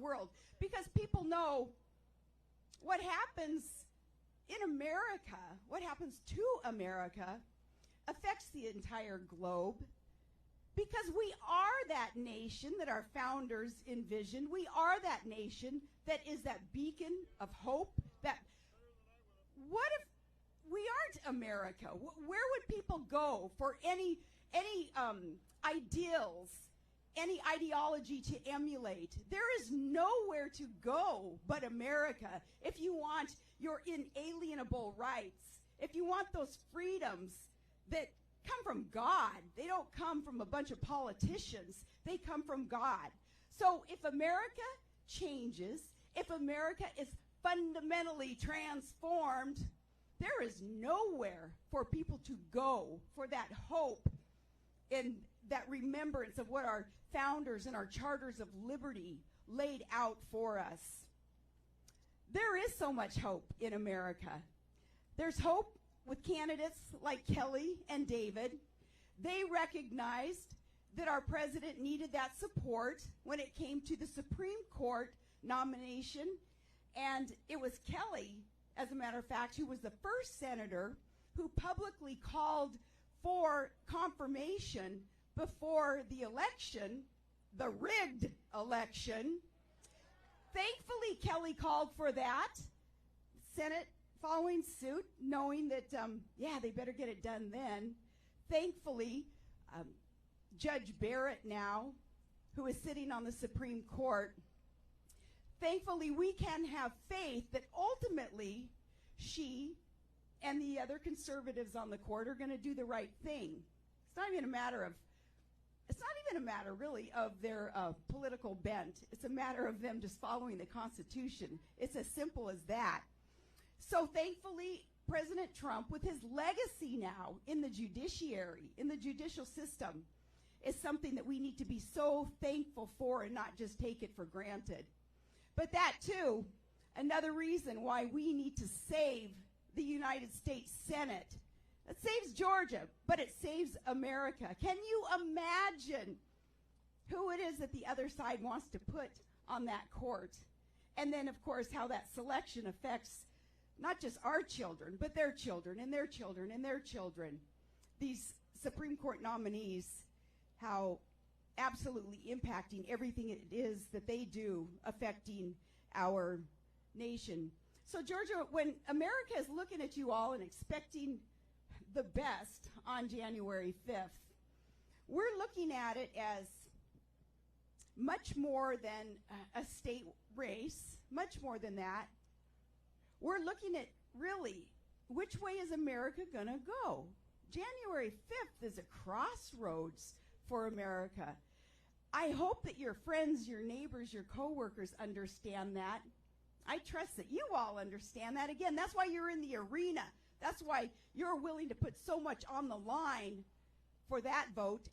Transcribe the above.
world, because people know what happens in America, what happens to America, affects the entire globe, because we are that nation that our founders envisioned. We are that nation that is that beacon of hope. That what if we aren't America? Where would people go for any ideals, any ideology to emulate? There is nowhere to go but America if you want your inalienable rights, if you want those freedoms that come from God. They don't come from a bunch of politicians. They come from God. So if America changes, if America is fundamentally transformed, there is nowhere for people to go for that hope and that remembrance of what our founders and our charters of liberty laid out for us. There is so much hope in America. There's hope with candidates like Kelly and David. They recognized that our president needed that support when it came to the Supreme Court nomination. And it was Kelly, as a matter of fact, who was the first senator who publicly called for confirmation before the election, the rigged election. Thankfully, Kelly called for that. Senate following suit, knowing that, they better get it done then. Thankfully, Judge Barrett now, who is sitting on the Supreme Court, thankfully we can have faith that ultimately she and the other conservatives on the court are going to do the right thing. It's not even a matter really of their political bent. It's a matter of them just following the Constitution. It's as simple as that. So thankfully, President Trump, with his legacy now in the judiciary, in the judicial system, is something that we need to be so thankful for and not just take it for granted. But that, too, another reason why we need to save the United States Senate. It saves Georgia, but it saves America. Can you imagine who it is that the other side wants to put on that court? And then, of course, how that selection affects not just our children, but their children and their children and their children. These Supreme Court nominees, how absolutely impacting everything it is that they do, affecting our nation. So Georgia, when America is looking at you all and expecting the best on January 5th, we're looking at it as much more than a state race, much more than that. We're looking at, really, which way is America going to go? January 5th is a crossroads for America. I hope that your friends, your neighbors, your coworkers understand that. I trust that you all understand that. Again, that's why you're in the arena. That's why you're willing to put so much on the line for that vote